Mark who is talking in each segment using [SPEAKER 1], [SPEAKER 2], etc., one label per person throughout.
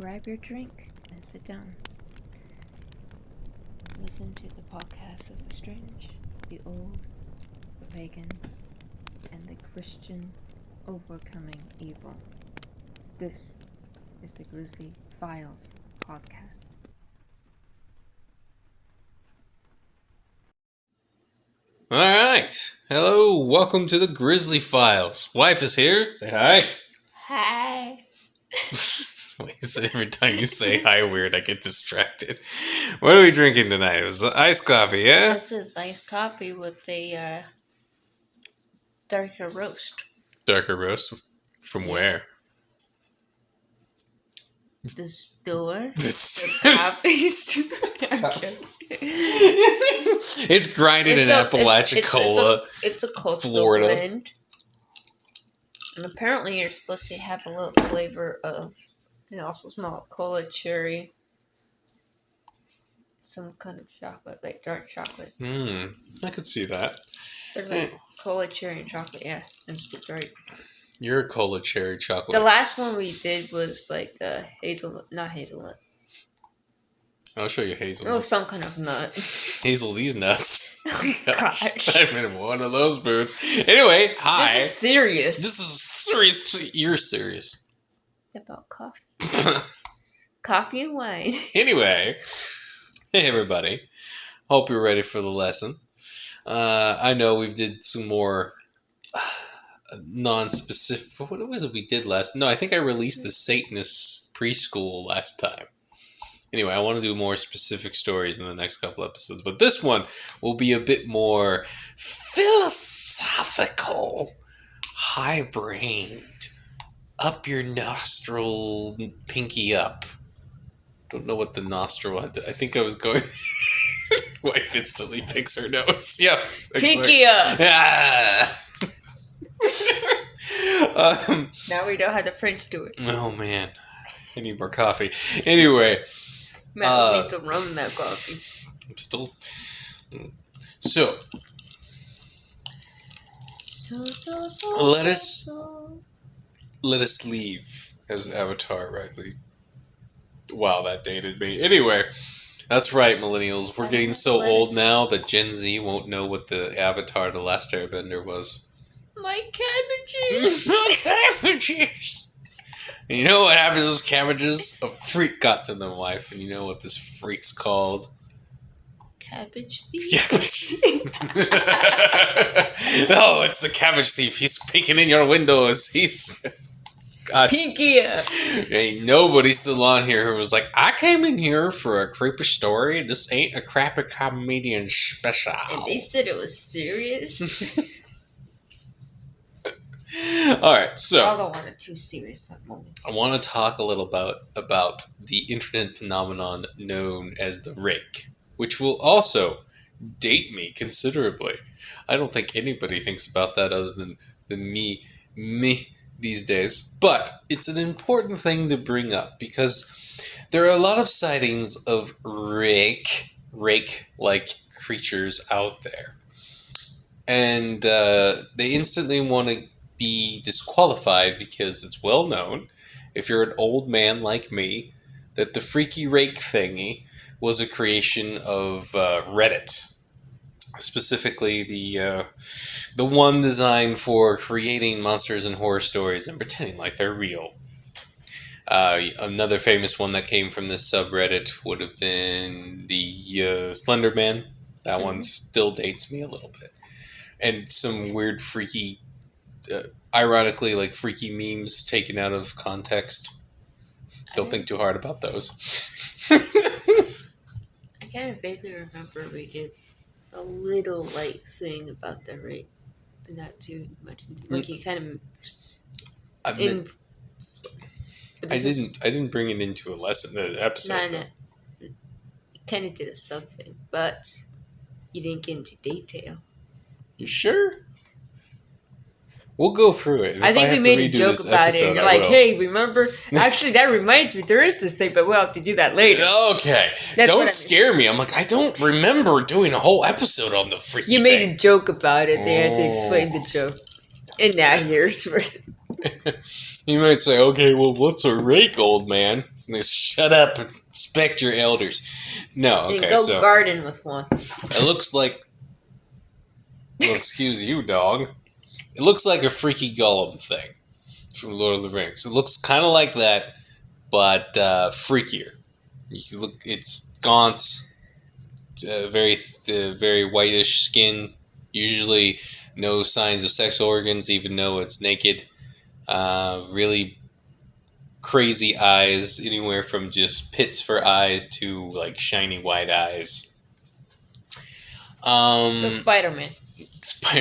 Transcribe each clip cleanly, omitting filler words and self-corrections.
[SPEAKER 1] grab your drink and sit down. Listen to the podcast of the strange, the old, the pagan, and the Christian overcoming evil. This is the Grizzly Files podcast.
[SPEAKER 2] Alright. Hello, welcome to the Grizzly Files. Wife is here. Say hi.
[SPEAKER 1] Hi.
[SPEAKER 2] Every time you say hi weird, I get distracted. What are we drinking tonight? It was iced coffee, yeah?
[SPEAKER 1] This is iced coffee with a darker roast.
[SPEAKER 2] Darker roast? From where?
[SPEAKER 1] The store. The coffee store.
[SPEAKER 2] It's grinded in Apalachicola,
[SPEAKER 1] It's a coastal
[SPEAKER 2] Florida.
[SPEAKER 1] blend. And apparently you're supposed to have a little flavor of, you also smell cola cherry. Some kind of chocolate, like dark chocolate.
[SPEAKER 2] I could see that.
[SPEAKER 1] There's like cola cherry and chocolate, yeah. And it's right.
[SPEAKER 2] You're a cola cherry chocolate.
[SPEAKER 1] The last one we did was like hazelnut, not hazelnut.
[SPEAKER 2] I'll show you hazelnuts.
[SPEAKER 1] It was some kind of nut.
[SPEAKER 2] Hazel these nuts.
[SPEAKER 1] Oh, gosh.
[SPEAKER 2] I'm in one of those boots. Anyway, hi.
[SPEAKER 1] This is serious.
[SPEAKER 2] This is serious. You're serious.
[SPEAKER 1] About coffee. Coffee and wine.
[SPEAKER 2] Anyway, hey everybody. Hope you're ready for the lesson. I know we did some more non-specific. What was it we did last? No, I think I released the Satanist preschool last time. Anyway, I want to do more specific stories in the next couple episodes, but this one will be a bit more philosophical, high-brained, up your nostril, pinky up. Don't know what the nostril had to, I think I was going. Wife instantly picks her nose. Yes,
[SPEAKER 1] Pinky up.
[SPEAKER 2] Ah.
[SPEAKER 1] Now we know how the French do it.
[SPEAKER 2] Oh man, I need more coffee. Anyway.
[SPEAKER 1] Matt needs some rum in that coffee.
[SPEAKER 2] I'm still... So, let us leave as Avatar rightly. Wow, that dated me. Anyway, that's right, millennials. We're getting so old now that Gen Z won't know what the Avatar The Last Airbender was.
[SPEAKER 1] My cabbages!
[SPEAKER 2] My cabbages! And you know what happened to those cabbages? A freak got to them, wife. And you know what this freak's called?
[SPEAKER 1] Cabbage thief?
[SPEAKER 2] Cabbage. No, it's the cabbage thief. He's peeking in your windows. He's... Gosh.
[SPEAKER 1] Pinky up!
[SPEAKER 2] Ain't nobody still on here who was like, I came in here for a creepy story. This ain't a crappy comedian special.
[SPEAKER 1] And they said it was serious.
[SPEAKER 2] Alright, so...
[SPEAKER 1] Although one or two serious moments.
[SPEAKER 2] I want to talk a little about the internet phenomenon known as the Rake, which will also date me considerably. I don't think anybody thinks about that other than me these days. But it's an important thing to bring up because there are a lot of sightings of Rake-like creatures out there. And they instantly want to be disqualified because it's well known, if you're an old man like me, that the freaky rake thingy was a creation of Reddit. Specifically, the one designed for creating monsters and horror stories and pretending like they're real. Another famous one that came from this subreddit would have been the Slender Man. That one still dates me a little bit. And some weird freaky... ironically, like freaky memes taken out of context. Don't think too hard about those.
[SPEAKER 1] I kind of vaguely remember we did a little like thing about the rape, but not too much. Like you kind of. I
[SPEAKER 2] didn't bring it into a episode.
[SPEAKER 1] No. You kind of did a something, but you didn't get into detail.
[SPEAKER 2] You sure? We'll go through it.
[SPEAKER 1] I think we made a joke about it. And you're like, hey, remember? Actually, that reminds me, there is this thing, but we'll have to do that later.
[SPEAKER 2] Okay. Don't scare me. I'm like, I don't remember doing a whole episode on the freaky
[SPEAKER 1] You
[SPEAKER 2] thing.
[SPEAKER 1] made a joke about it. They had to explain the joke. And now here's where
[SPEAKER 2] You might say, okay, well, what's a rake, old man? And they shut up and respect your elders. No,
[SPEAKER 1] And
[SPEAKER 2] okay,
[SPEAKER 1] go
[SPEAKER 2] so
[SPEAKER 1] garden with one.
[SPEAKER 2] it looks like, well, excuse you, dog. It looks like a freaky golem thing from Lord of the Rings. It looks kind of like that, but freakier. You look, it's gaunt, very whitish skin. Usually, no signs of sex organs, even though it's naked. Really crazy eyes, anywhere from just pits for eyes to like shiny white eyes.
[SPEAKER 1] So Spider-Man.
[SPEAKER 2] What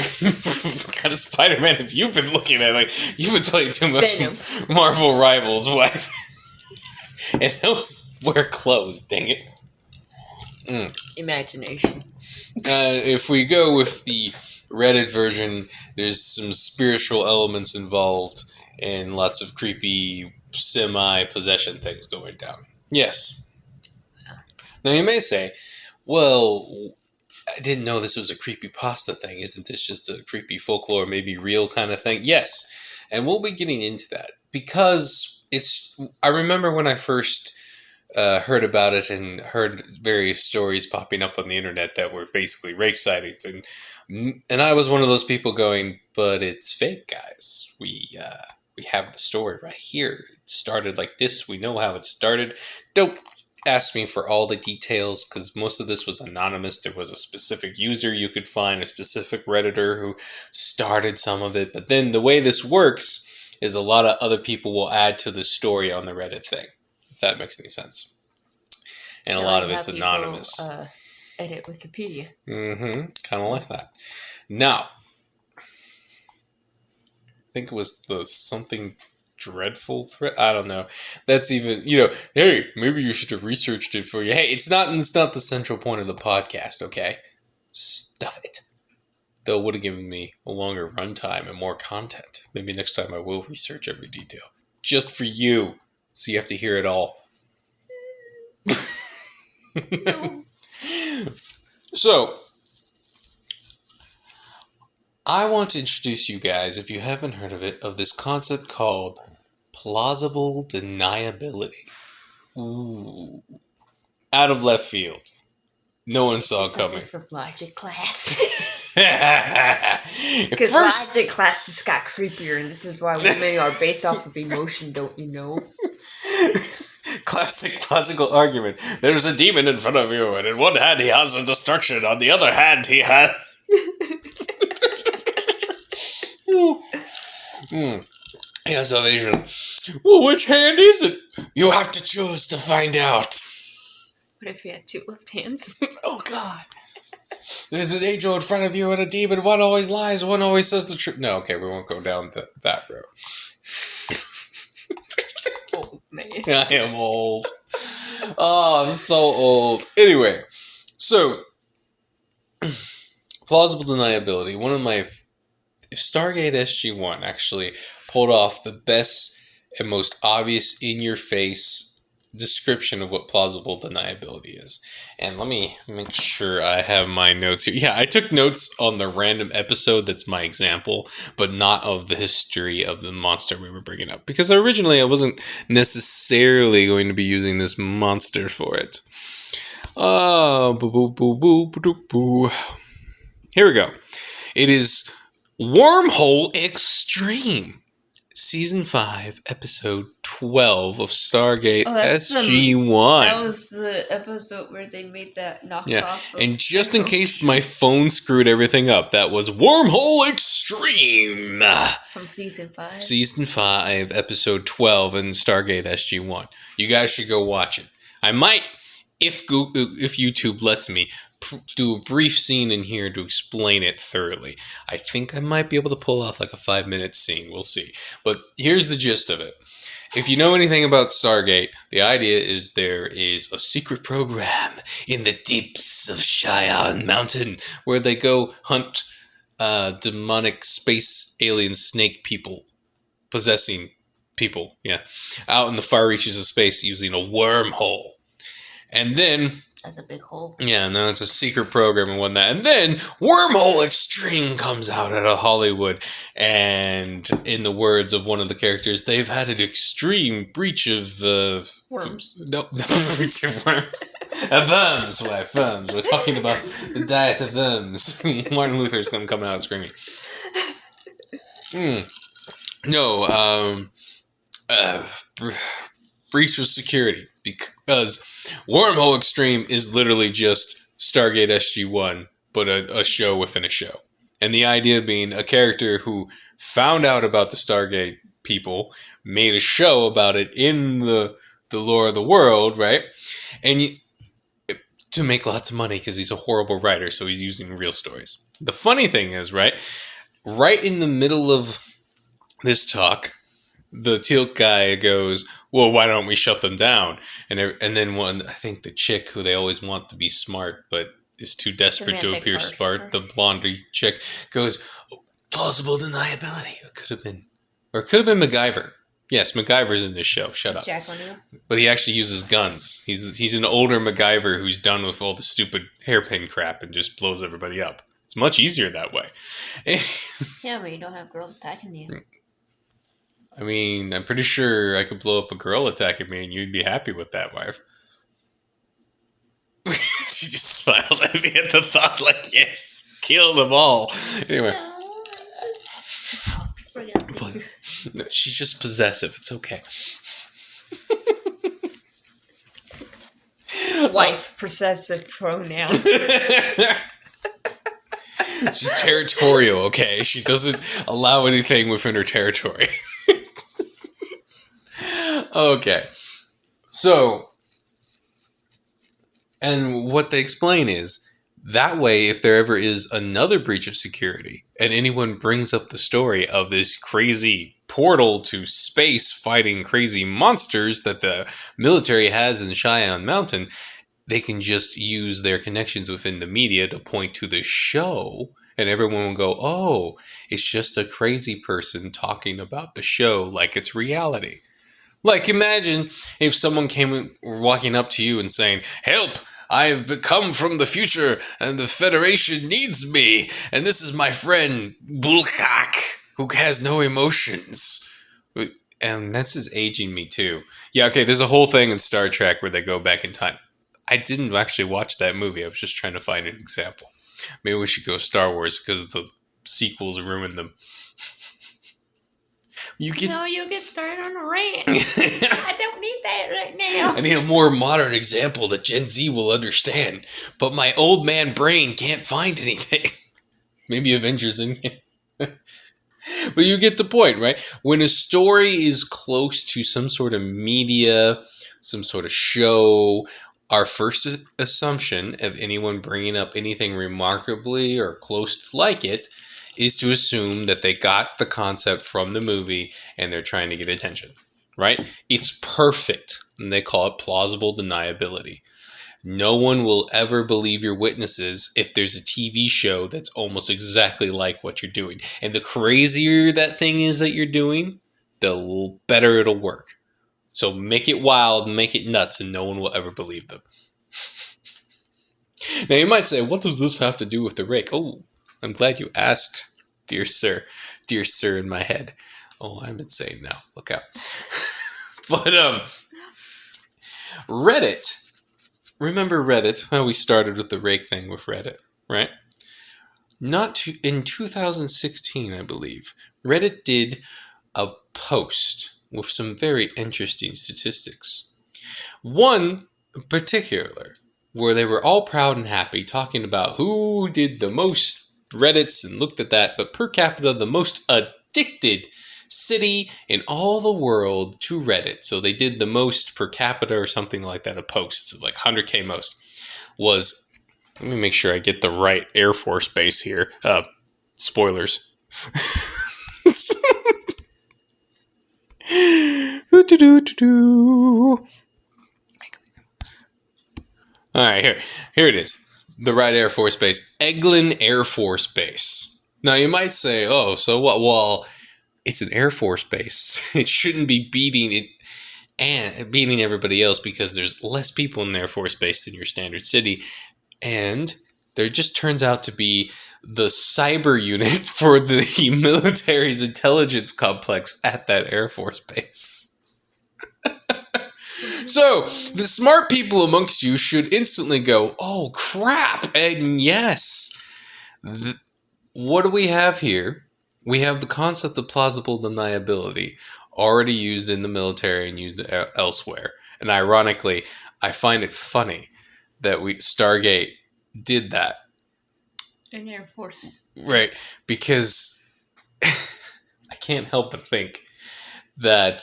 [SPEAKER 2] kind of Spider-Man have you been looking at? Like, you've been playing too much
[SPEAKER 1] Venom.
[SPEAKER 2] Marvel Rivals. What? And those wear clothes, dang it.
[SPEAKER 1] Imagination.
[SPEAKER 2] If we go with the Reddit version, there's some spiritual elements involved and lots of creepy semi-possession things going down. Yes. Now you may say, well, I didn't know this was a creepypasta thing. Isn't this just a creepy folklore, maybe real kind of thing? Yes. And we'll be getting into that because I remember when I first heard about it and heard various stories popping up on the internet that were basically rake sightings, and I was one of those people going, but it's fake, guys. We have the story right here. It started like this. We know how it started. Don't ask me for all the details because most of this was anonymous. There was a specific user you could find, a specific Redditor who started some of it. But then the way this works is a lot of other people will add to the story on the Reddit thing, if that makes any sense. And a lot of it's anonymous.
[SPEAKER 1] Edit Wikipedia.
[SPEAKER 2] Kind of like that. Now, I think it was the something dreadful threat. I don't know. That's even, hey, maybe you should have researched it for you. Hey, it's not the central point of the podcast, okay? Stuff it. Though it would have given me a longer runtime and more content. Maybe next time I will research every detail. Just for you. So you have to hear it all.
[SPEAKER 1] No.
[SPEAKER 2] So, I want to introduce you guys, if you haven't heard of it, of this concept called Plausible Deniability. Ooh. Out of left field. No one saw it coming.
[SPEAKER 1] For logic class. Because logic class just got creepier, and this is why women are based off of emotion, don't you know?
[SPEAKER 2] Classic logical argument. There's a demon in front of you, and in one hand he has a destruction, on the other hand he has... He has salvation. Well, which hand is it? You have to choose to find out.
[SPEAKER 1] What if you had two left hands?
[SPEAKER 2] Oh, God. There's an angel in front of you and a demon. One always lies, one always says the truth. No, okay, we won't go down that road.
[SPEAKER 1] Old man.
[SPEAKER 2] I am old. Oh, I'm so old. Anyway, so, plausible deniability. One of my... If Stargate SG-1 actually pulled off the best and most obvious in-your-face description of what plausible deniability is. And let me make sure I have my notes here. Yeah, I took notes on the random episode that's my example, but not of the history of the monster we were bringing up. Because originally I wasn't necessarily going to be using this monster for it. Here we go. It is Wormhole Extreme. Season 5, Episode 12 of Stargate SG-1.
[SPEAKER 1] That was the episode where they made that knockoff.
[SPEAKER 2] Yeah, and just in case my phone screwed everything up, that was Wormhole Extreme.
[SPEAKER 1] From Season 5?
[SPEAKER 2] Season 5, Episode 12 in Stargate SG-1. You guys should go watch it. I might, if YouTube lets me, do a brief scene in here to explain it thoroughly. I think I might be able to pull off like a 5-minute scene. We'll see. But here's the gist of it. If you know anything about Stargate, the idea is there is a secret program in the deeps of Cheyenne Mountain where they go hunt demonic space alien snake people, possessing people, out in the far reaches of space using a wormhole. And then
[SPEAKER 1] That's a big hole.
[SPEAKER 2] Yeah, and then it's a secret program and whatnot. And then Wormhole Extreme comes out of Hollywood. And in the words of one of the characters, they've had an extreme breach of...
[SPEAKER 1] worms.
[SPEAKER 2] No, breach of worms. Worms, why, worms. We're talking about the diet of worms. Martin Luther's going to come out screaming. No, breach of security. Because Wormhole Extreme is literally just Stargate SG-1, but a show within a show. And the idea being a character who found out about the Stargate people, made a show about it in the lore of the world, right? And to make lots of money because he's a horrible writer, so he's using real stories. The funny thing is, right in the middle of this talk, the Teal'c guy goes, well, why don't we shut them down? And then I think the chick who they always want to be smart, but is too desperate to appear smart, the blondie chick, goes, oh, plausible deniability. It could have been MacGyver. Yes, MacGyver's in this show. Shut up.
[SPEAKER 1] Jack O'Neill.
[SPEAKER 2] But he actually uses guns. He's an older MacGyver who's done with all the stupid hairpin crap and just blows everybody up. It's much easier that way.
[SPEAKER 1] Yeah, but you don't have girls attacking you.
[SPEAKER 2] I mean, I'm pretty sure I could blow up a girl attacking me and you'd be happy with that, wife. She just smiled at me at the thought, like, yes, kill them all. Anyway. No, she's just possessive. It's okay.
[SPEAKER 1] Wife, possessive pronoun.
[SPEAKER 2] She's territorial, okay? She doesn't allow anything within her territory. Okay. So, and what they explain is, that way, if there ever is another breach of security, and anyone brings up the story of this crazy portal to space fighting crazy monsters that the military has in Cheyenne Mountain, they can just use their connections within the media to point to the show, and everyone will go, oh, it's just a crazy person talking about the show like it's reality. Like, imagine if someone came walking up to you and saying, help, I've come from the future, and the Federation needs me, and this is my friend, Bulkak, who has no emotions. And this is aging me, too. Yeah, okay, there's a whole thing in Star Trek where they go back in time. I didn't actually watch that movie. I was just trying to find an example. Maybe we should go Star Wars because the sequels ruined them. You get started on a rant. I don't need that right now. I need a more modern example that Gen Z will understand. But my old man brain can't find anything. Maybe Avengers in here. But you get the point, right? When a story is close to some sort of media, some sort of show, our first assumption of anyone bringing up anything remarkably or close to like it is to assume that they got the concept from the movie and they're trying to get attention, right? It's perfect, and they call it plausible deniability. No one will ever believe your witnesses if there's a TV show that's almost exactly like what you're doing. And the crazier that thing is that you're doing, the better it'll work. So make it wild, make it nuts, and no one will ever believe them. Now you might say, what does this have to do with the Rake? Oh, I'm glad you asked, dear sir. Dear sir in my head. Oh, I'm insane now. Look out. But, Reddit. Remember Reddit? How we started with the Rake thing with Reddit, right? In 2016, I believe, Reddit did a post with some very interesting statistics. One in particular, where they were all proud and happy talking about who did the most Reddits and looked at that, but per capita, the most addicted city in all the world to Reddit. So they did the most per capita or something like that, a post, like 100K most, was, let me make sure I get the right Air Force base here. Spoilers. Alright, here it is. The right Air Force Base. Eglin Air Force Base. Now you might say, oh, so what? Well, it's an Air Force Base. It shouldn't be beating it. and beating everybody else because there's less people in the Air Force Base than your standard city. And there just turns out to be the cyber unit for the military's intelligence complex at that Air Force Base. So, the smart people amongst you should instantly go, oh crap, and yes. What do we have here? We have the concept of plausible deniability already used in the military and used elsewhere. And ironically, I find it funny that Stargate did that.
[SPEAKER 1] In Air Force.
[SPEAKER 2] Right, because I can't help but think that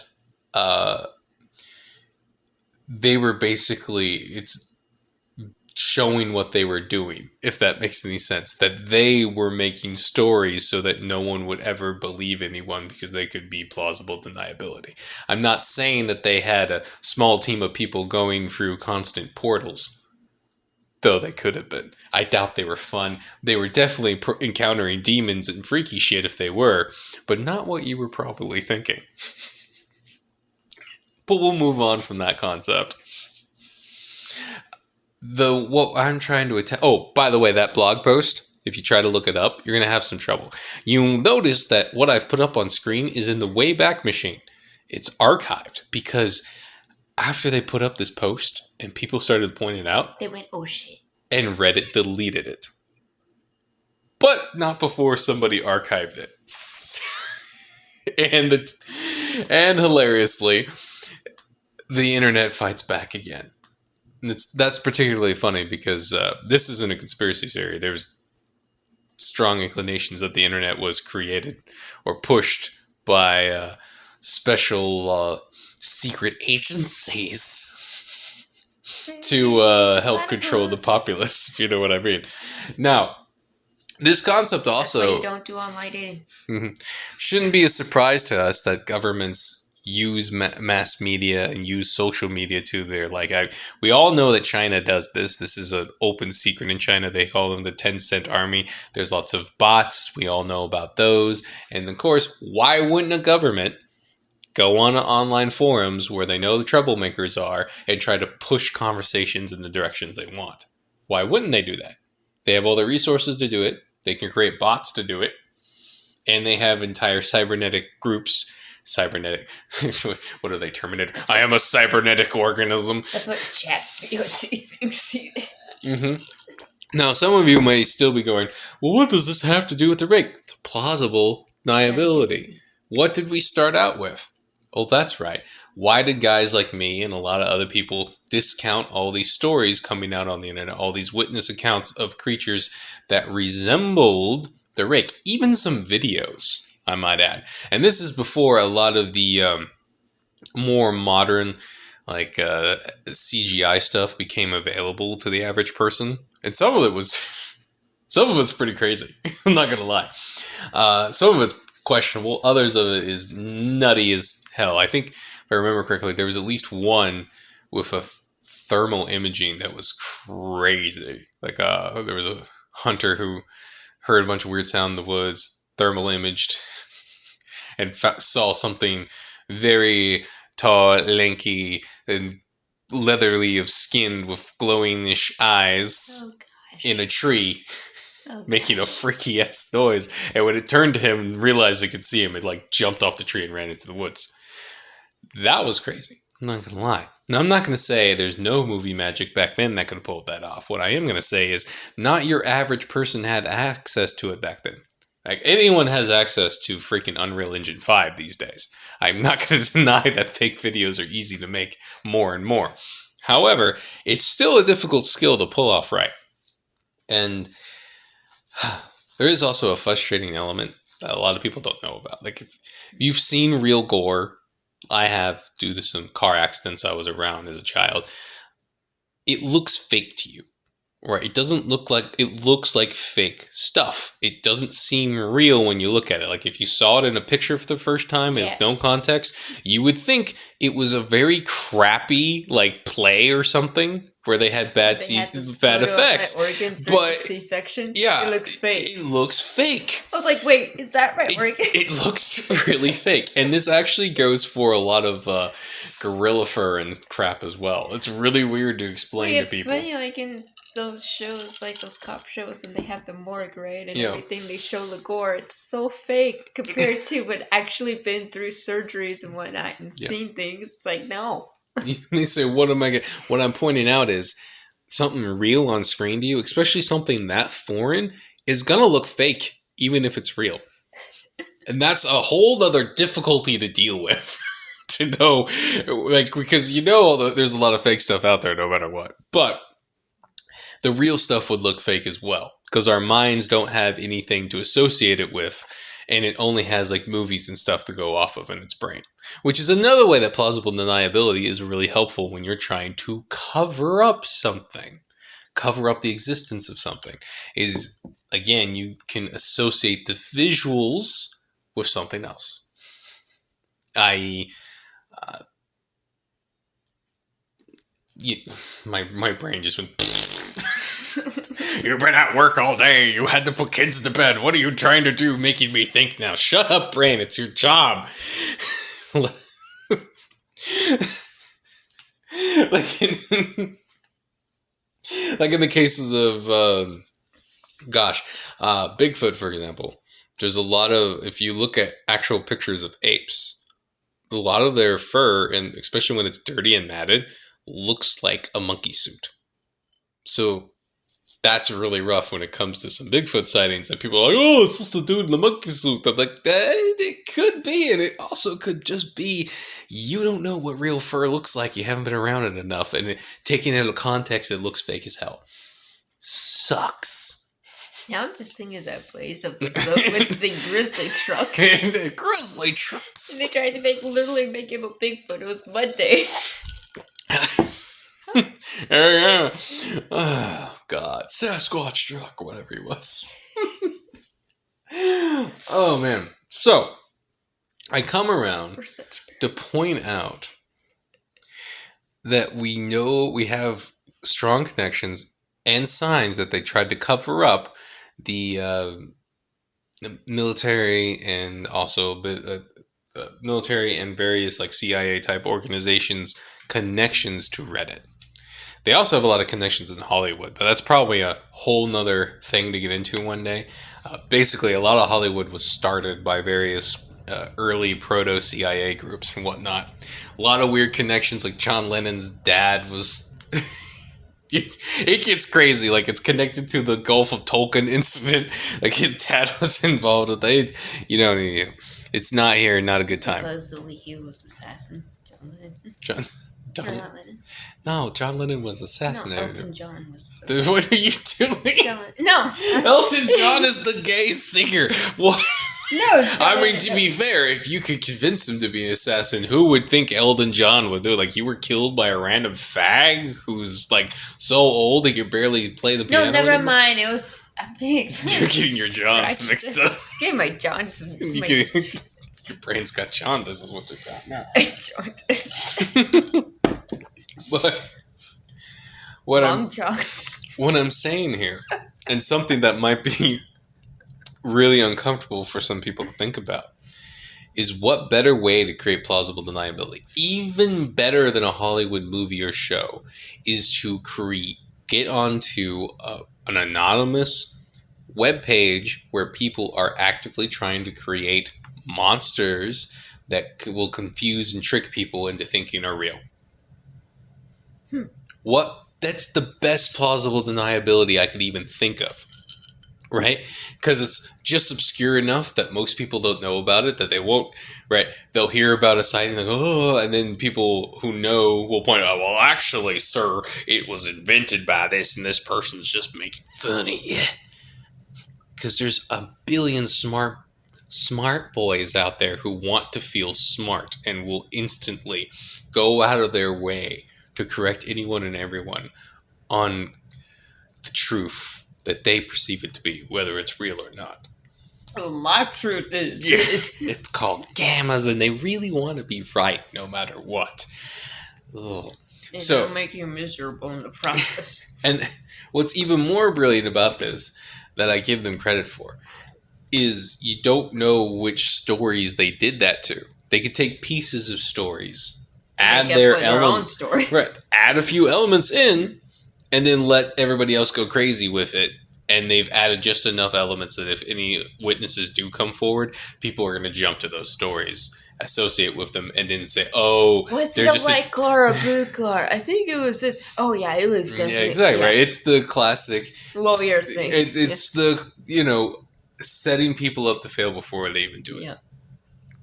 [SPEAKER 2] they were basically, it's showing what they were doing, if that makes any sense. That they were making stories so that no one would ever believe anyone because they could be plausible deniability. I'm not saying that they had a small team of people going through constant portals, though they could have been. I doubt they were fun. They were definitely encountering demons and freaky shit if they were, but not what you were probably thinking. But we'll move on from that concept. What I'm trying to attack. Oh, by the way, that blog post, if you try to look it up, you're going to have some trouble. You'll notice that what I've put up on screen is in the Wayback Machine. It's archived because after they put up this post and people started pointing it out,
[SPEAKER 1] they went, oh shit. And
[SPEAKER 2] Reddit deleted it. But not before somebody archived it. and hilariously, the internet fights back again. That's particularly funny because this isn't a conspiracy theory. There's strong inclinations that the internet was created or pushed by special secret agencies to help control the populace, if you know what I mean. Now, this concept also...
[SPEAKER 1] That's why you don't do online dating.
[SPEAKER 2] Shouldn't be a surprise to us that governments use mass media and use social media to their we all know that China does this. This is an open secret in China. They call them the 10-cent army. There's lots of bots. We all know about those. And of course, why wouldn't a government go on online forums where they know the troublemakers are and try to push conversations in the directions they want? Why wouldn't they do that? They have all the resources to do it. They can create bots to do it. And they have entire cybernetic groups. Cybernetic. What are they, Terminator? I am a cybernetic organism.
[SPEAKER 1] That's what ChatGPT thinks.
[SPEAKER 2] Now, some of you may still be going, well, what does this have to do with the Rake? The plausible deniability. What did we start out with? Oh, that's right. Why did guys like me and a lot of other people discount all these stories coming out on the internet, all these witness accounts of creatures that resembled the Rake? Even some videos, I might add. And this is before a lot of the more modern CGI stuff became available to the average person. And some of it's pretty crazy. I'm not going to lie. Some of it's questionable. Others of it is nutty as hell. I think, if I remember correctly, there was at least one with a thermal imaging that was crazy. There was a hunter who heard a bunch of weird sound in the woods, thermal imaged, and saw something very tall, lanky, and leathery of skin with glowingish eyes in a tree. Making a freaky ass noise, and when it turned to him and realized it could see him, it jumped off the tree and ran into the woods. That was crazy. I'm not gonna lie. Now, I'm not gonna say there's no movie magic back then that could pull that off. What I am gonna say is not your average person had access to it back then. Anyone has access to freaking Unreal Engine 5 these days. I'm not gonna deny that fake videos are easy to make more and more. However, it's still a difficult skill to pull off right. And there is also a frustrating element that a lot of people don't know about. If you've seen real gore, I have, due to some car accidents I was around as a child, it looks fake to you. Right. It doesn't look like, it looks like fake stuff. It doesn't seem real when you look at it. Like if you saw it in a picture for the first time and with no context, you would think it was a very crappy like play or something where they had bad effects.
[SPEAKER 1] But C-section.
[SPEAKER 2] Yeah,
[SPEAKER 1] it looks fake.
[SPEAKER 2] It looks fake.
[SPEAKER 1] I was like, wait, is that my organ?
[SPEAKER 2] It looks really fake. And this actually goes for a lot of gorilla fur and crap as well. It's really weird to explain to people.
[SPEAKER 1] It's funny, like in those shows, like those cop shows, and they have the morgue, right? And everything, they show the gore. It's so fake compared to what actually been through surgeries and whatnot and seen things. It's like, no.
[SPEAKER 2] They say, what I'm pointing out is something real on screen to you, especially something that foreign, is going to look fake, even if it's real. And that's a whole other difficulty to deal with. To know, like, because there's a lot of fake stuff out there no matter what. But the real stuff would look fake as well, because our minds don't have anything to associate it with, and it only has like movies and stuff to go off of in its brain. Which is another way that plausible deniability is really helpful when you're trying to cover up something. Cover up the existence of something. Is, again, you can associate the visuals with something else. I.e., my brain just went... You've been at work all day. You had to put kids to bed. What are you trying to do making me think now? Shut up, brain. It's your job. like in the cases of, Bigfoot, for example, there's a lot of, if you look at actual pictures of apes, a lot of their fur, and especially when it's dirty and matted, looks like a monkey suit. So that's really rough when it comes to some Bigfoot sightings that people are like, oh, it's just a dude in the monkey suit. I'm like, it could be, and it also could just be you don't know what real fur looks like. You haven't been around it enough, and taking it out of context, it looks fake as hell. Sucks.
[SPEAKER 1] Now I'm just thinking of that place up the slope with the grizzly truck.
[SPEAKER 2] And the grizzly trucks.
[SPEAKER 1] And they tried to literally make him a Bigfoot. It was Monday.
[SPEAKER 2] Yeah. Oh, God. Sasquatch truck, whatever he was. Oh, man. So, I come around to point out that we know we have strong connections and signs that they tried to cover up the military and also military and various like CIA type organizations connections to Reddit. They also have a lot of connections in Hollywood, but that's probably a whole nother thing to get into one day. Basically, a lot of Hollywood was started by various early proto-CIA groups and whatnot. A lot of weird connections, like John Lennon's dad was... It gets crazy. Like, it's connected to the Gulf of Tonkin incident. Like, his dad was involved with it. You know, it's not here, not a good time.
[SPEAKER 1] Supposedly he was assassin. John Lennon.
[SPEAKER 2] John
[SPEAKER 1] not Lennon.
[SPEAKER 2] No, John Lennon was assassinated.
[SPEAKER 1] No, Elton John was.
[SPEAKER 2] Dude, what are you doing?
[SPEAKER 1] No.
[SPEAKER 2] Elton John is the gay singer. What?
[SPEAKER 1] No.
[SPEAKER 2] I mean, to be fair, if you could convince him to be an assassin, who would think Elton John would do it? Like, you were killed by a random fag who's, like, so old he could barely play the piano.
[SPEAKER 1] No, never
[SPEAKER 2] anymore?
[SPEAKER 1] mind. It was... I think...
[SPEAKER 2] You're getting your Johns mixed up.
[SPEAKER 1] Getting my Johns...
[SPEAKER 2] Your brain's got jaundice is what you got now. But what I'm saying here, and something that might be really uncomfortable for some people to think about, is what better way to create plausible deniability, even better than a Hollywood movie or show, is to get onto an anonymous web page where people are actively trying to create monsters that will confuse and trick people into thinking are real. That's the best plausible deniability I could even think of, right? Because it's just obscure enough that most people don't know about it, that they won't, right? They'll hear about a sighting, like, oh, and then people who know will point out, well, actually, sir, it was invented by this, and this person's just making fun of you. Because there's a billion smart boys out there who want to feel smart and will instantly go out of their way to correct anyone and everyone on the truth that they perceive it to be, whether it's real or not.
[SPEAKER 1] Oh, my truth is
[SPEAKER 2] It's called gammas, and they really want to be right no matter what. Ugh.
[SPEAKER 1] And
[SPEAKER 2] So,
[SPEAKER 1] it'll make you miserable in the process.
[SPEAKER 2] and what's even more brilliant about this, that I give them credit for, is you don't know which stories they did that to. They could take pieces of stories, add their
[SPEAKER 1] own story.
[SPEAKER 2] right, add a few elements in, and then let everybody else go crazy with it. And they've added just enough elements that if any witnesses do come forward, people are going to jump to those stories, associate with them, and then say, "Oh,
[SPEAKER 1] was
[SPEAKER 2] they're
[SPEAKER 1] it a
[SPEAKER 2] just
[SPEAKER 1] white car or a blue car? I think it was this. Oh yeah, it was definitely,
[SPEAKER 2] yeah, exactly right. It's the classic
[SPEAKER 1] lawyer thing.
[SPEAKER 2] It's the setting people up to fail before they even do it.
[SPEAKER 1] Yeah.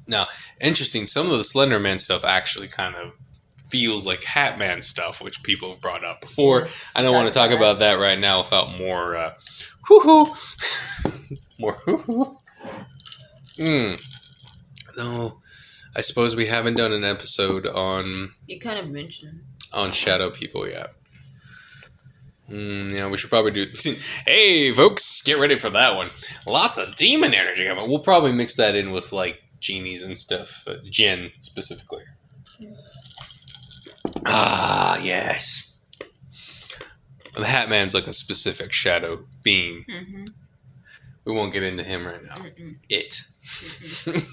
[SPEAKER 2] Now, interesting. Some of the Slender Man stuff actually kind of feels like Hat Man stuff, which people have brought up before.
[SPEAKER 1] Yeah,
[SPEAKER 2] I don't want to talk about that right now without more hoo-hoo. More hoo-hoo. No, I suppose we haven't done an episode on...
[SPEAKER 1] You kind of mentioned.
[SPEAKER 2] On shadow people yet. Yeah, we should probably do... Hey, folks, get ready for that one. Lots of demon energy coming. We'll probably mix that in with, like, genies and stuff. Jinn, specifically. Ah, yes. The Hat Man's like a specific shadow being.
[SPEAKER 1] Mm-hmm.
[SPEAKER 2] We won't get into him right now.
[SPEAKER 1] Mm-mm.
[SPEAKER 2] It.
[SPEAKER 1] Mm-mm.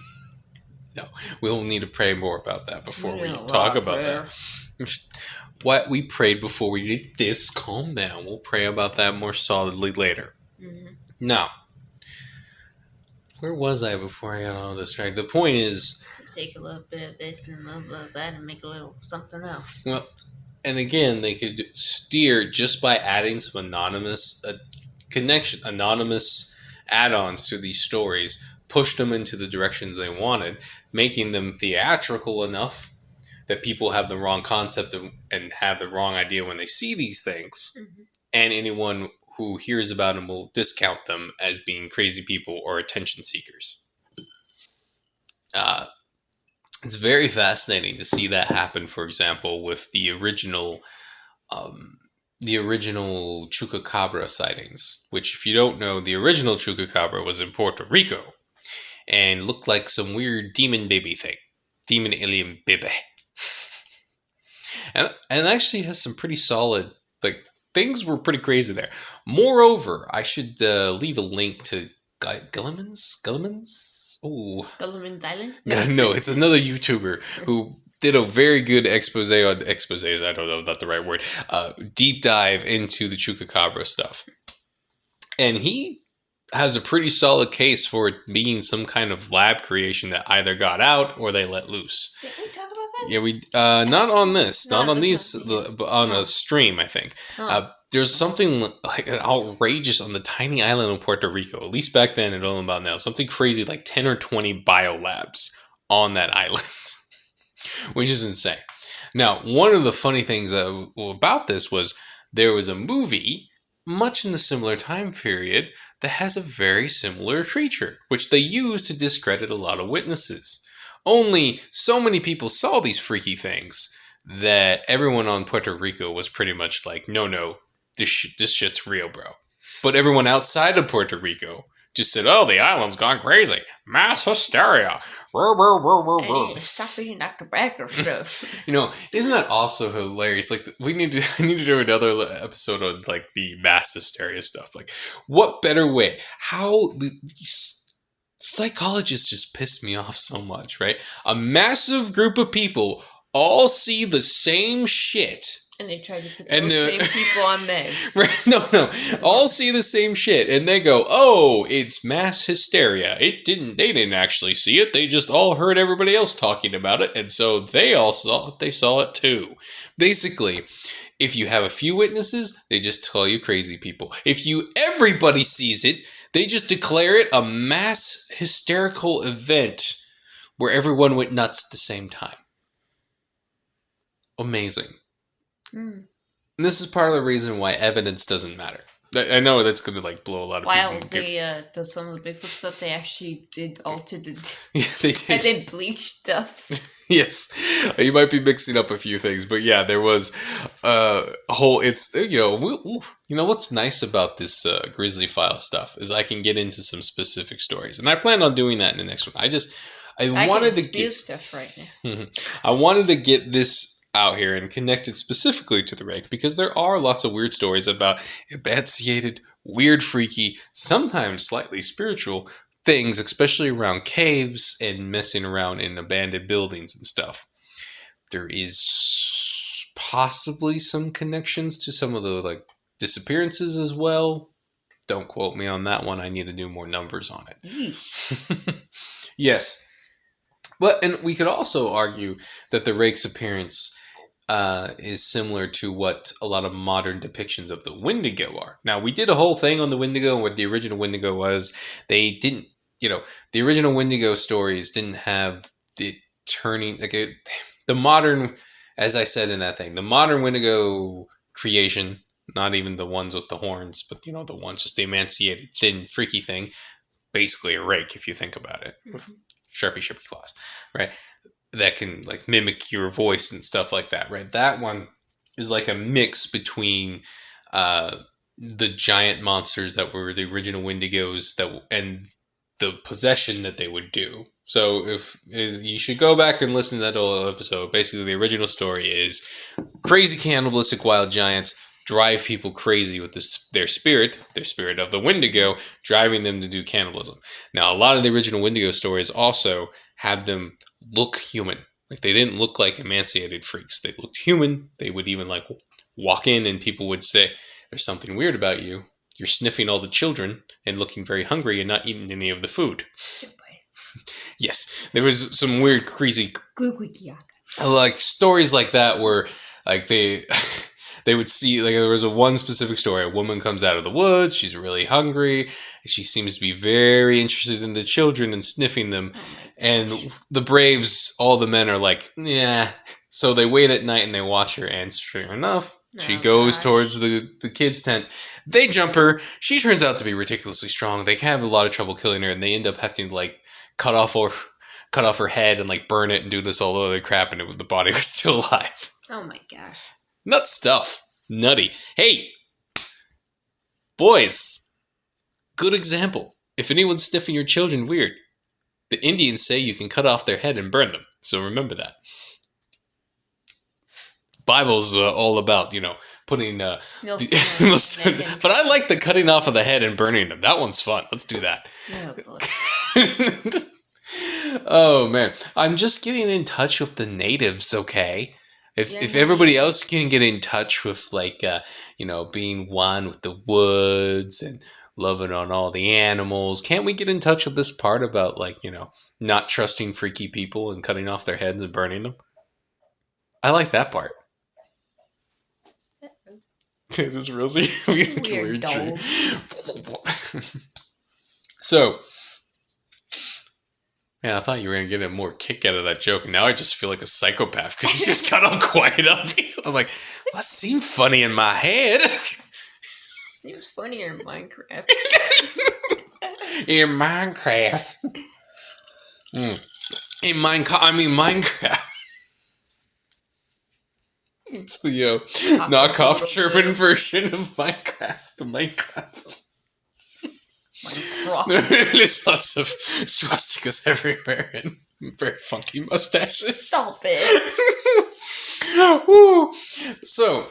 [SPEAKER 2] No, we'll need to pray more about that before we
[SPEAKER 1] Yeah,
[SPEAKER 2] talk about that. What we prayed before we did this, calm down. We'll pray about that more solidly later.
[SPEAKER 1] Mm-hmm.
[SPEAKER 2] Now, where was I before I got all distracted? The point is...
[SPEAKER 1] Take a little bit of this and a little bit of that and make a little something else.
[SPEAKER 2] Well, and again, they could steer just by adding some anonymous anonymous add-ons to these stories, push them into the directions they wanted, making them theatrical enough that people have the wrong concept and have the wrong idea when they see these things,
[SPEAKER 1] Mm-hmm.
[SPEAKER 2] and anyone who hears about them will discount them as being crazy people or attention seekers. It's very fascinating to see that happen, for example, with the original Chupacabra sightings, which, if you don't know, the original Chupacabra was in Puerto Rico and looked like some weird demon baby thing. Demon alien baby. and actually has some pretty solid, like, things were pretty crazy there. Moreover, I should leave a link to Gulliman's? Oh.
[SPEAKER 1] Gulliman's Island?
[SPEAKER 2] No, it's another YouTuber who did a very good expose on exposés. I don't know, not the right word. Deep dive into the Chupacabra stuff. And he has a pretty solid case for it being some kind of lab creation that either got out or they let loose.
[SPEAKER 1] Did we talk about that?
[SPEAKER 2] Yeah, we not on this, not on these, but on
[SPEAKER 1] Oh.
[SPEAKER 2] a stream, I think.
[SPEAKER 1] Oh.
[SPEAKER 2] There's something like outrageous on the tiny island of Puerto Rico, at least back then, I don't know about now, something crazy like 10 or 20 biolabs on that island, which is insane. Now, one of the funny things about this was there was a movie much in the similar time period that has a very similar creature, which they used to discredit a lot of witnesses. Only so many people saw these freaky things that everyone on Puerto Rico was pretty much like, no, this shit's real, bro. But everyone outside of Puerto Rico just said, oh, the island's gone crazy. Mass hysteria.
[SPEAKER 1] Hey, stop eating Dr. Bracker stuff.
[SPEAKER 2] Isn't that also hilarious? Like, I need to do another episode on, like, the mass hysteria stuff. Like, what better way? How... Psychologists just piss me off so much, right? A massive group of people all see the same shit.
[SPEAKER 1] And they try to put the same people on meds.
[SPEAKER 2] Right? No. All see the same shit. And they go, oh, it's mass hysteria. They didn't actually see it. They just all heard everybody else talking about it. And so they saw it too. Basically, if you have a few witnesses, they just call you crazy people. If everybody sees it, they just declare it a mass hysterical event where everyone went nuts at the same time. Amazing. And this is part of the reason why evidence doesn't matter. I know that's going to like blow a lot of
[SPEAKER 1] While
[SPEAKER 2] people.
[SPEAKER 1] some of the Bigfoot stuff, they actually did alter the...
[SPEAKER 2] Yeah, they did.
[SPEAKER 1] And they bleached stuff.
[SPEAKER 2] Yes, you might be mixing up a few things, but yeah, there was a whole. It's what's nice about this Grizzly File stuff is I can get into some specific stories, and I plan on doing that in the next one. I wanted to get
[SPEAKER 1] stuff right now.
[SPEAKER 2] I wanted to get this out here and connect it specifically to the Rake because there are lots of weird stories about emaciated, weird, freaky, sometimes slightly spiritual things, especially around caves and messing around in abandoned buildings and stuff. There is possibly some connections to some of the like disappearances as well. Don't quote me on that one. I need to do more numbers on it. Yes. And we could also argue that the Rake's appearance is similar to what a lot of modern depictions of the Wendigo are. Now, we did a whole thing on the Wendigo and what the original Wendigo was. They didn't, the original Wendigo stories didn't have the turning, the modern, as I said in that thing, the modern Wendigo creation, not even the ones with the horns, but, the ones, just the emaciated, thin, freaky thing, basically a Rake if you think about it, with sharpie claws, right? That can like mimic your voice and stuff like that, right? That one is like a mix between the giant monsters that were the original Wendigos and the possession that they would do. So you should go back and listen to that whole episode. Basically, the original story is crazy cannibalistic wild giants drive people crazy with their spirit of the Wendigo, driving them to do cannibalism. Now, a lot of the original Wendigo stories also had them look human. Like, they didn't look like emaciated freaks. They looked human. They would even like walk in and people would say, "There's something weird about you. You're sniffing all the children and looking very hungry and not eating any of the food." Yes, there was some weird, crazy, like stories like that where like they would see, like, there was one specific story. A woman comes out of the woods. She's really hungry. She seems to be very interested in the children and sniffing them. And the Braves, all the men are like, yeah. So they wait at night and they watch her, and sure enough, she goes towards the kids' tent. They jump her. She turns out to be ridiculously strong. They have a lot of trouble killing her, and they end up having to like cut off her head and like burn it and do this all other crap, and the body was still alive.
[SPEAKER 1] Oh my gosh.
[SPEAKER 2] Nut stuff. Nutty. Hey, boys, good example. If anyone's sniffing your children weird, the Indians say you can cut off their head and burn them. So remember that. Bible's all about, putting... but I like the cutting off of the head and burning them. That one's fun. Let's do that. Oh, boy. Oh, man. I'm just getting in touch with the natives, okay? If everybody else can get in touch with, like, being one with the woods and loving on all the animals, can't we get in touch with this part about, like, not trusting freaky people and cutting off their heads and burning them? I like that part. It is Rosie. Weird dog. So, man, I thought you were going to get a more kick out of that joke, and now I just feel like a psychopath because you just got all quiet on me. I'm like, that seemed funny in my head.
[SPEAKER 1] Seems funnier in Minecraft.
[SPEAKER 2] In Minecraft. Minecraft. It's the knockoff German version of Minecraft. The Minecraft. There's lots of swastikas everywhere and very funky mustaches.
[SPEAKER 1] Stop it.
[SPEAKER 2] Woo. So,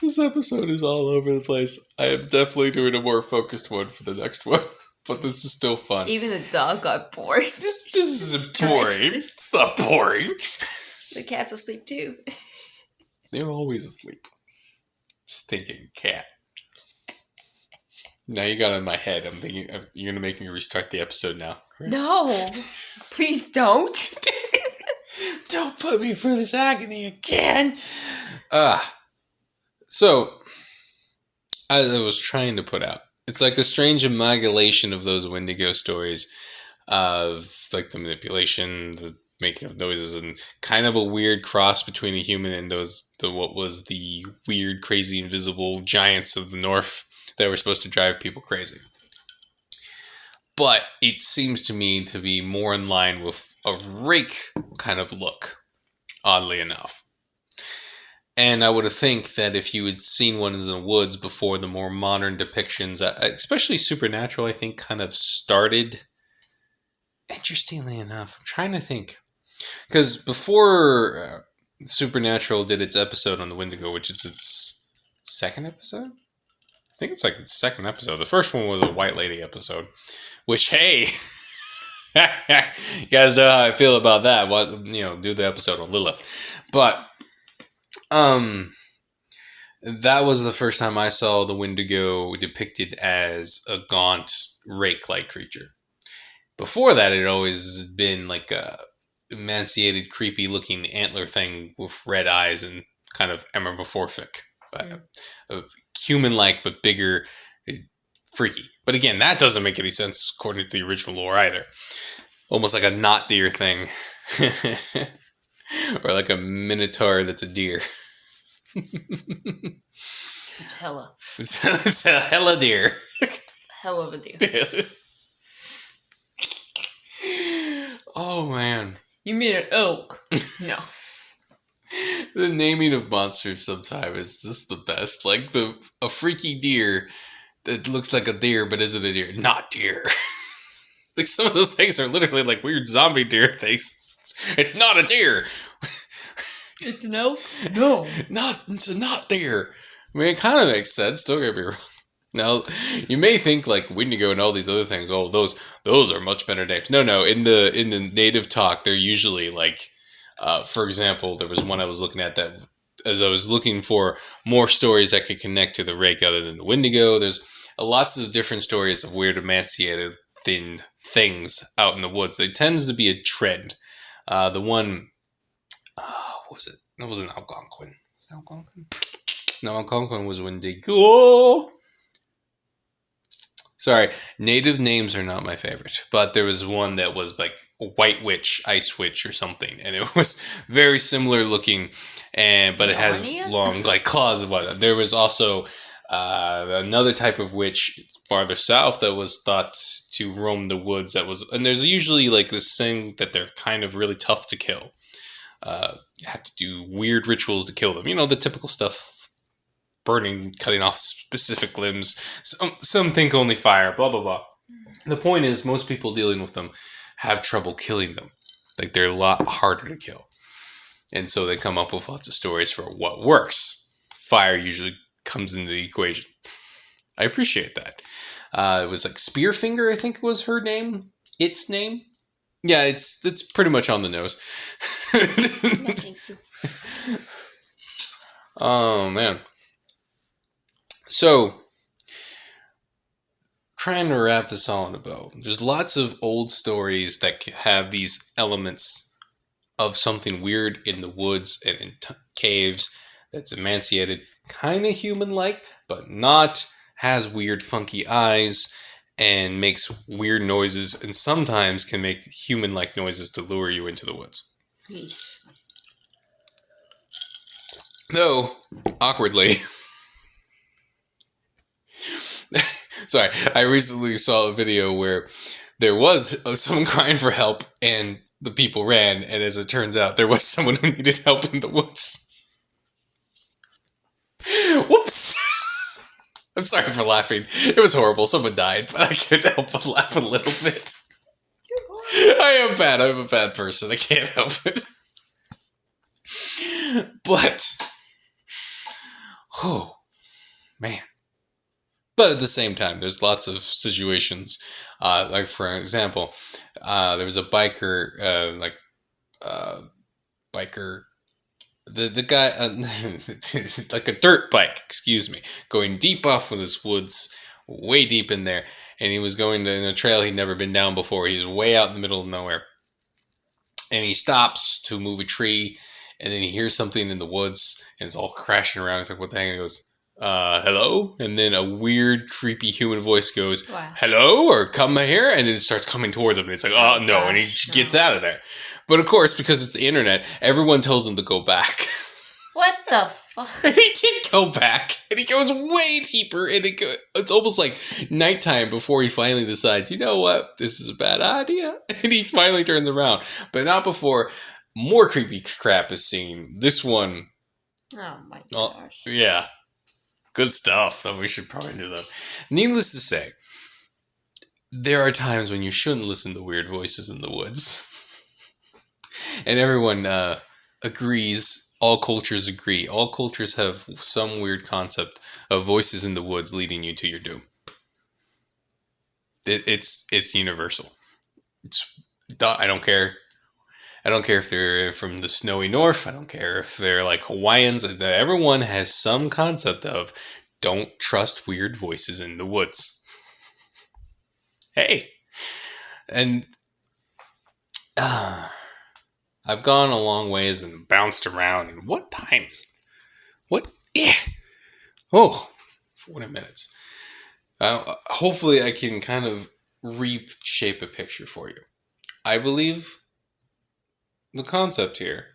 [SPEAKER 2] this episode is all over the place. I am definitely doing a more focused one for the next one. But this is still fun.
[SPEAKER 1] Even the dog got bored.
[SPEAKER 2] This isn't boring. It's not boring.
[SPEAKER 1] The cat's asleep too.
[SPEAKER 2] They're always asleep. Stinking cat. Now you got it in my head. I'm thinking you're going to make me restart the episode now. Correct?
[SPEAKER 1] No. Please don't.
[SPEAKER 2] Don't put me through this agony again. So, as I was trying to put out, it's like a strange amalgamation of those Wendigo stories of like the manipulation, the making noises, and kind of a weird cross between a human and what was the weird, crazy, invisible giants of the north that were supposed to drive people crazy. But it seems to me to be more in line with a Rake kind of look, oddly enough. And I would think that if you had seen one in the woods before the more modern depictions, especially Supernatural, I think kind of started. Interestingly enough, I'm trying to think. Because before Supernatural did its episode on the Wendigo, which is its second episode? I think it's like its second episode. The first one was a White Lady episode. Which, hey, you guys know how I feel about that. Do the episode on Lilith. But, that was the first time I saw the Wendigo depicted as a gaunt, rake-like creature. Before that, it had always been like a emaciated, creepy-looking antler thing with red eyes and kind of emorphic. Human-like, but bigger, freaky. But again, that doesn't make any sense according to the original lore either. Almost like a not deer thing. Or like a minotaur that's a deer.
[SPEAKER 1] It's hella.
[SPEAKER 2] It's a hella deer.
[SPEAKER 1] Hell of a deer.
[SPEAKER 2] Oh, man.
[SPEAKER 1] You mean an oak? No.
[SPEAKER 2] The naming of monsters sometimes is just the best. Like a freaky deer that looks like a deer but isn't a deer. Not deer. Like some of those things are literally like weird zombie deer things. It's not a deer.
[SPEAKER 1] It's an oak? No.
[SPEAKER 2] It's a not deer. I mean, it kind of makes sense. Don't get me wrong. Now, you may think like Wendigo and all these other things. Oh, those are much better names. No. In the native talk, they're usually like, for example, there was one I was looking at that as I was looking for more stories that could connect to the Rake other than the Wendigo. There's lots of different stories of weird emaciated thin things out in the woods. There tends to be a trend. The one, what was it? That wasn't Algonquin. Was it Algonquin? No, Algonquin was Wendigo. Sorry, native names are not my favorite, but there was one that was like a white witch, ice witch, or something, and it was very similar looking, but it has long like claws and whatnot. There was also another type of witch farther south that was thought to roam the woods. And there's usually like this thing that they're kind of really tough to kill. You have to do weird rituals to kill them. You know, the typical stuff. Burning, cutting off specific limbs. Some think only fire, blah, blah, blah. The point is, most people dealing with them have trouble killing them. Like, they're a lot harder to kill. And so they come up with lots of stories for what works. Fire usually comes into the equation. I appreciate that. It was like Spearfinger, I think was her name. Its name. Yeah, it's pretty much on the nose.
[SPEAKER 1] No, thank you.
[SPEAKER 2] Oh, man. So, trying to wrap this all in a bow. There's lots of old stories that have these elements of something weird in the woods and in caves that's emaciated, kind of human-like, but not, has weird funky eyes, and makes weird noises, and sometimes can make human-like noises to lure you into the woods. Though, awkwardly... Sorry, I recently saw a video where there was someone crying for help and the people ran, and as it turns out, there was someone who needed help in the woods. Whoops! I'm sorry for laughing. It was horrible. Someone died, but I can't help but laugh a little bit. I am bad. I'm a bad person. I can't help it. But, oh, man. But at the same time, there's lots of situations, like for example, there was a biker, the guy, like a dirt bike, excuse me, going deep off in this woods, way deep in there, and he was going in a trail he'd never been down before. He was way out in the middle of nowhere, and he stops to move a tree, and then he hears something in the woods, and it's all crashing around. He's like, what the heck? And he goes, hello? And then a weird, creepy human voice goes, wow. Hello? Or come here? And then it starts coming towards him. And it's like, oh, no. And he gets out of there. But of course, because it's the internet, everyone tells him to go back.
[SPEAKER 1] What the fuck?
[SPEAKER 2] And he did go back, and he goes way deeper, and it's almost like nighttime before he finally decides, you know what, this is a bad idea, and he finally turns around. But not before more creepy crap is seen. This one...
[SPEAKER 1] Oh my gosh.
[SPEAKER 2] Yeah. Good stuff. So we should probably do that. Needless to say, there are times when you shouldn't listen to weird voices in the woods. And everyone agrees. All cultures agree. All cultures have some weird concept of voices in the woods leading you to your doom. It's universal. I don't care. I don't care if they're from the snowy north. I don't care if they're like Hawaiians. Everyone has some concept of don't trust weird voices in the woods. Hey. And I've gone a long ways and bounced around. And what times? What? Yeah. Oh, 40 minutes. Hopefully I can kind of reshape a picture for you. I believe the concept here,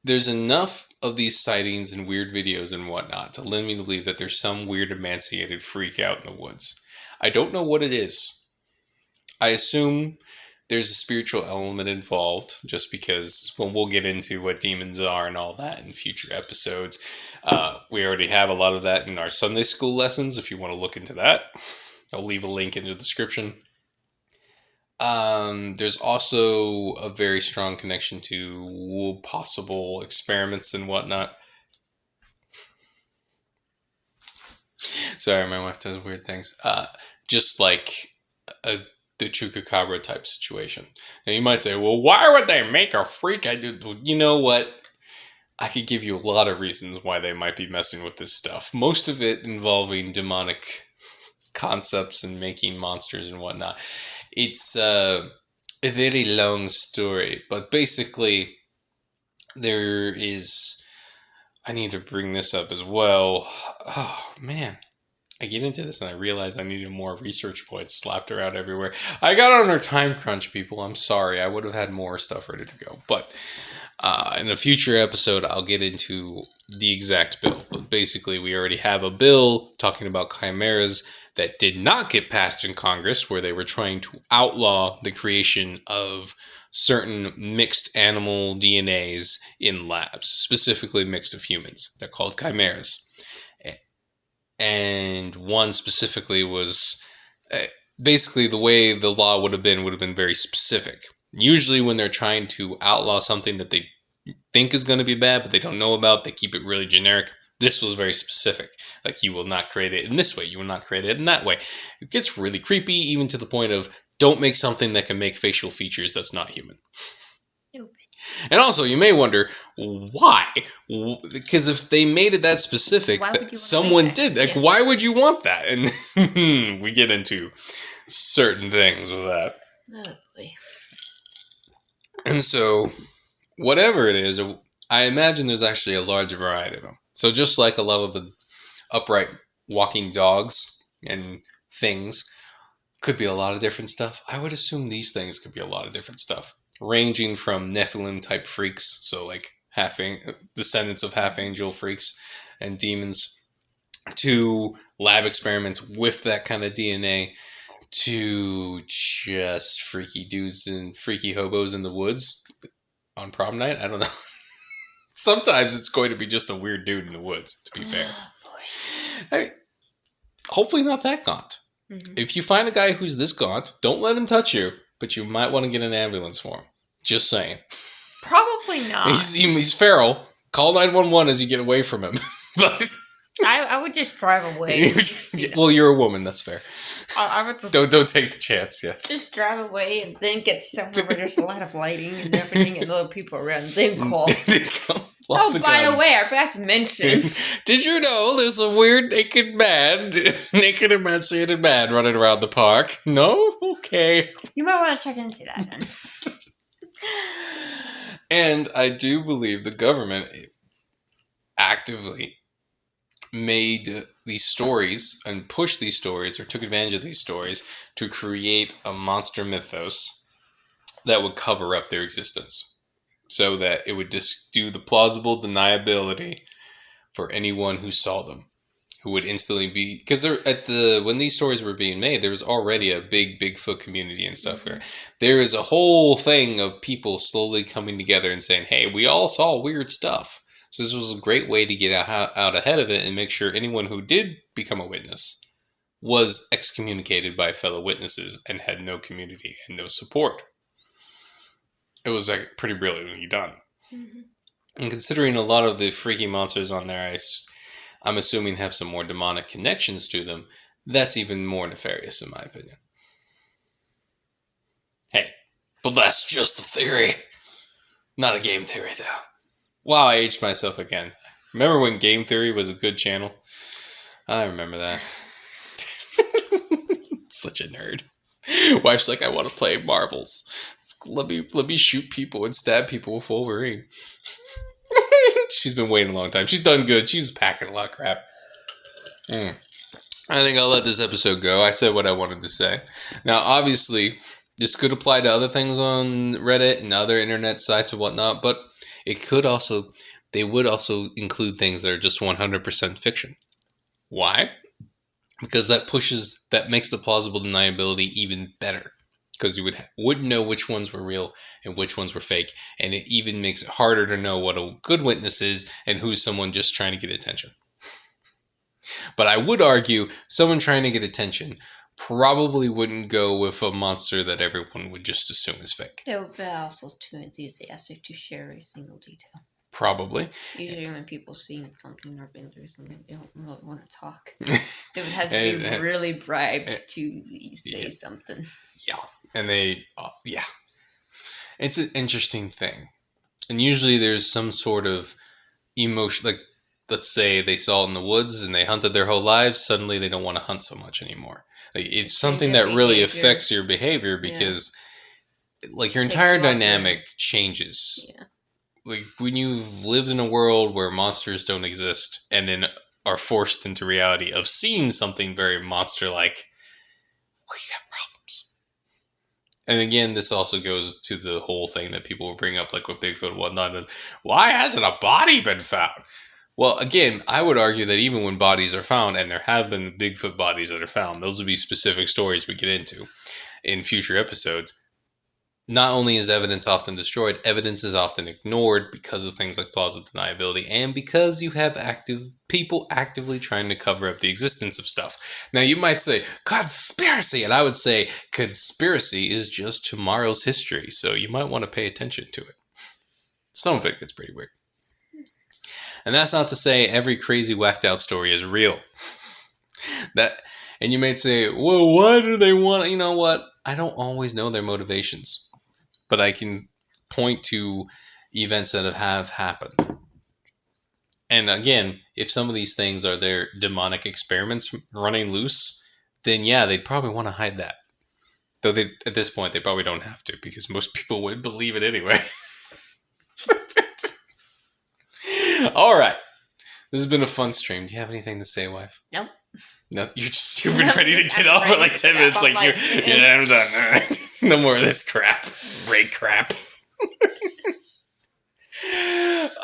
[SPEAKER 2] there's enough of these sightings and weird videos and whatnot to lead me to believe that there's some weird emaciated freak out in the woods. I don't know what it is. I assume there's a spiritual element involved, just because, well, we'll get into what demons are and all that in future episodes. We already have a lot of that in our Sunday school lessons, if you want to look into that. I'll leave a link in the description. There's also a very strong connection to possible experiments and whatnot. Sorry, my wife does weird things. Just like the Chupacabra type situation. Now you might say, well, why would they make a freak? You know what? I could give you a lot of reasons why they might be messing with this stuff. Most of it involving demonic concepts and making monsters and whatnot. It's a very long story, but basically there is... I need to bring this up as well. Oh, man. I get into this and I realize I needed more research points slapped around everywhere. I got on our time crunch, people. I'm sorry. I would have had more stuff ready to go. But in a future episode, I'll get into the exact bill. But basically, we already have a bill talking about chimeras that did not get passed in Congress, where they were trying to outlaw the creation of certain mixed animal DNAs in labs, specifically mixed of humans. They're called chimeras. And one specifically was basically the way the law would have been very specific. Usually when they're trying to outlaw something that they think is going to be bad, but they don't know about, they keep it really generic. This was very specific. Like, you will not create it in this way. You will not create it in that way. It gets really creepy, even to the point of don't make something that can make facial features that's not human. And also, you may wonder, why? Because if they made it that specific, that someone did, like, why would you want that? And we get into certain things with that.
[SPEAKER 1] Lovely.
[SPEAKER 2] And so, whatever it is, I imagine there's actually a large variety of them. So just like a lot of the upright walking dogs and things could be a lot of different stuff, I would assume these things could be a lot of different stuff. Ranging from Nephilim type freaks, so like descendants of half-angel freaks and demons, to lab experiments with that kind of DNA, to just freaky dudes and freaky hobos in the woods on prom night. I don't know. Sometimes it's going to be just a weird dude in the woods, to be fair. Hopefully not that gaunt. Mm-hmm. If you find a guy who's this gaunt, don't let him touch you. But you might want to get an ambulance for him. Just saying.
[SPEAKER 1] Probably not.
[SPEAKER 2] He's feral. Call 911 as you get away from him. But
[SPEAKER 1] I would just drive away.
[SPEAKER 2] Well, you're a woman. That's fair.
[SPEAKER 1] I would just,
[SPEAKER 2] don't take the chance. Yes.
[SPEAKER 1] Just drive away and then get somewhere where there's a lot of lighting and everything and other people around. Then call. Oh, by the way, I forgot to mention.
[SPEAKER 2] Did you know there's a weird naked emaciated man running around the park? No? Okay.
[SPEAKER 1] You might want to check into that then.
[SPEAKER 2] And I do believe the government actively made these stories and pushed these stories, or took advantage of these stories, to create a monster mythos that would cover up their existence. so that it would just do the plausible deniability for anyone who saw them, who would instantly be, because when these stories were being made, there was already a big Bigfoot community and stuff where there is a whole thing of people slowly coming together and saying, hey, we all saw weird stuff. So this was a great way to get out ahead of it and make sure anyone who did become a witness was excommunicated by fellow witnesses and had no community and no support. It was like pretty brilliantly done. Mm-hmm. And considering a lot of the freaky monsters on there, I'm assuming have some more demonic connections to them, that's even more nefarious in my opinion. Hey, but that's just a theory. Not a game theory, though. Wow, I aged myself again. Remember when Game Theory was a good channel? I remember that. Such a nerd. Wife's like, I want to play Marvels. Let me shoot people and stab people with Wolverine. She's been waiting a long time. She's done good. She's packing a lot of crap. I think I'll let this episode go. I said what I wanted to say. Now, obviously, this could apply to other things on Reddit and other internet sites and whatnot, but they would also include things that are just 100% fiction. Why? Because that makes the plausible deniability even better. Because you wouldn't know which ones were real and which ones were fake. And it even makes it harder to know what a good witness is and who's someone just trying to get attention. But I would argue someone trying to get attention probably wouldn't go with a monster that everyone would just assume is fake.
[SPEAKER 1] They're also too enthusiastic to share every single detail.
[SPEAKER 2] Probably.
[SPEAKER 1] Usually when people see something or been through something, they don't really want to talk. They would have to be really bribed to say something.
[SPEAKER 2] Yeah. And it's an interesting thing. And usually there's some sort of emotion, like let's say they saw it in the woods and they hunted their whole lives, suddenly they don't want to hunt so much anymore. Like, it's something that really affects your behavior because like your entire dynamic changes. Yeah. Like when you've lived in a world where monsters don't exist and then are forced into reality of seeing something very monster-like, well, you got problems. And again, this also goes to the whole thing that people will bring up, like with Bigfoot and whatnot. And why hasn't a body been found? Well, again, I would argue that even when bodies are found, and there have been Bigfoot bodies that are found, those would be specific stories we get into in future episodes. Not only is evidence often destroyed, evidence is often ignored because of things like plausible deniability and because you have people actively trying to cover up the existence of stuff. Now, you might say, conspiracy! And I would say, conspiracy is just tomorrow's history, so you might want to pay attention to it. Some of it gets pretty weird. And that's not to say every crazy whacked out story is real. And you might say, well, why do they want... You know what? I don't always know their motivations. But I can point to events that have happened. And again, if some of these things are their demonic experiments running loose, then yeah, they'd probably want to hide that. Though at this point, they probably don't have to, because most people would believe it anyway. All right. This has been a fun stream. Do you have anything to say, wife?
[SPEAKER 1] Nope.
[SPEAKER 2] No, you've been ready to get off for like 10 minutes. Like, I'm done. No more of this crap. Rake crap.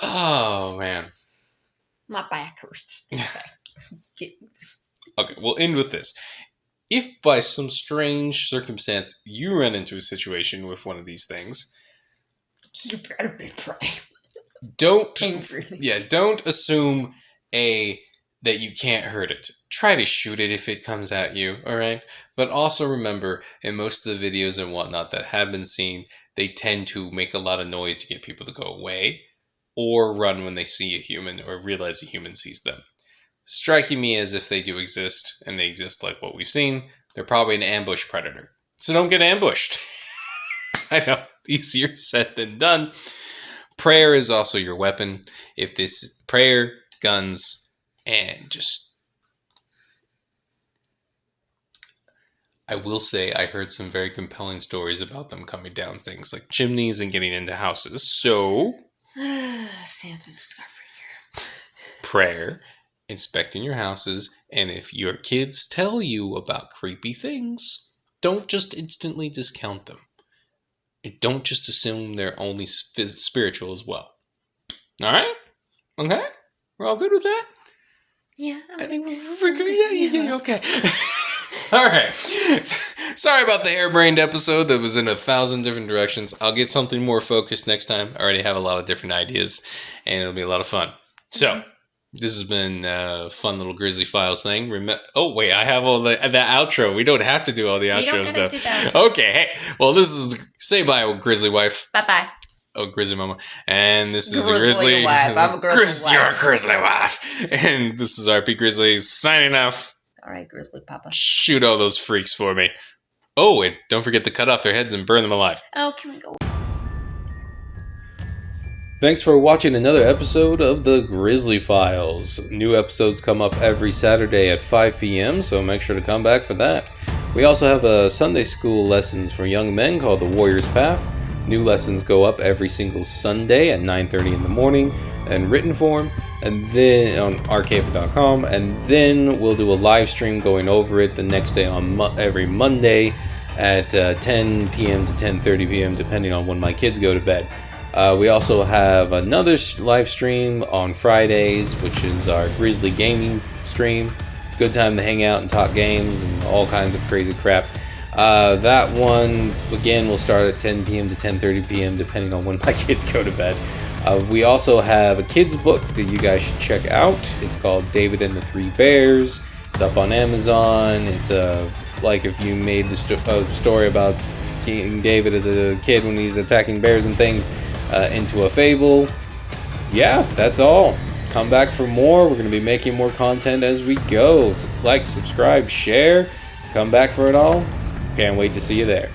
[SPEAKER 2] Oh, man.
[SPEAKER 1] My back hurts.
[SPEAKER 2] Okay, we'll end with this. If by some strange circumstance you run into a situation with one of these things,
[SPEAKER 1] you better be brave.
[SPEAKER 2] Don't assume that you can't hurt it. Try to shoot it if it comes at you, alright? But also remember, in most of the videos and whatnot that have been seen, they tend to make a lot of noise to get people to go away, or run when they see a human, or realize a human sees them. Striking me as if they do exist, and they exist like what we've seen, they're probably an ambush predator. So don't get ambushed. I know, easier said than done. Prayer is also your weapon. If this prayer, guns, and just... I will say I heard some very compelling stories about them coming down things like chimneys and getting into houses. So...
[SPEAKER 1] Santa discovery here.
[SPEAKER 2] Prayer, inspecting your houses, and if your kids tell you about creepy things, don't just instantly discount them. And don't just assume they're only spiritual as well. All right? Okay? We're all good with that?
[SPEAKER 1] Yeah.
[SPEAKER 2] I think we're good. Yeah, okay. All right. Sorry about the harebrained episode that was in 1,000 different directions. I'll get something more focused next time. I already have a lot of different ideas, and it'll be a lot of fun. So, this has been a fun little Grizzly Files thing. Oh, wait, I have all the outro. We don't have to do all the outro stuff. Okay, hey. Well, this is Say Bye, Grizzly Wife.
[SPEAKER 1] Bye-bye.
[SPEAKER 2] Oh, Grizzly Mama. And this is
[SPEAKER 1] Grizzly wife. I'm a Grizzly wife.
[SPEAKER 2] You're a Grizzly wife. And this is RP Grizzly signing off.
[SPEAKER 1] All right, Grizzly Papa.
[SPEAKER 2] Shoot all those freaks for me. Oh, and don't forget to cut off their heads and burn them alive.
[SPEAKER 1] Oh, can we go?
[SPEAKER 2] Thanks for watching another episode of the Grizzly Files. New episodes come up every Saturday at 5 p.m., so make sure to come back for that. We also have a Sunday school lessons for young men called The Warrior's Path. New lessons go up every single Sunday at 9:30 in the morning in written form, and then on arcade.com, and then we'll do a live stream going over it the next day on every Monday at 10 p.m. to 10:30 p.m. depending on when my kids go to bed. We also have another live stream on Fridays, which is our Grizzly Gaming stream. It's a good time to hang out and talk games and all kinds of crazy crap. That one, again, will start at 10 p.m. to 10:30 p.m. depending on when my kids go to bed. We also have a kids book that you guys should check out. It's called David and the Three Bears. It's up on Amazon. It's like if you made the story about King David as a kid when he's attacking bears and things into a fable. Yeah, that's all. Come back for more. We're going to be making more content as we go. So like, subscribe, share. Come back for it all. Can't wait to see you there.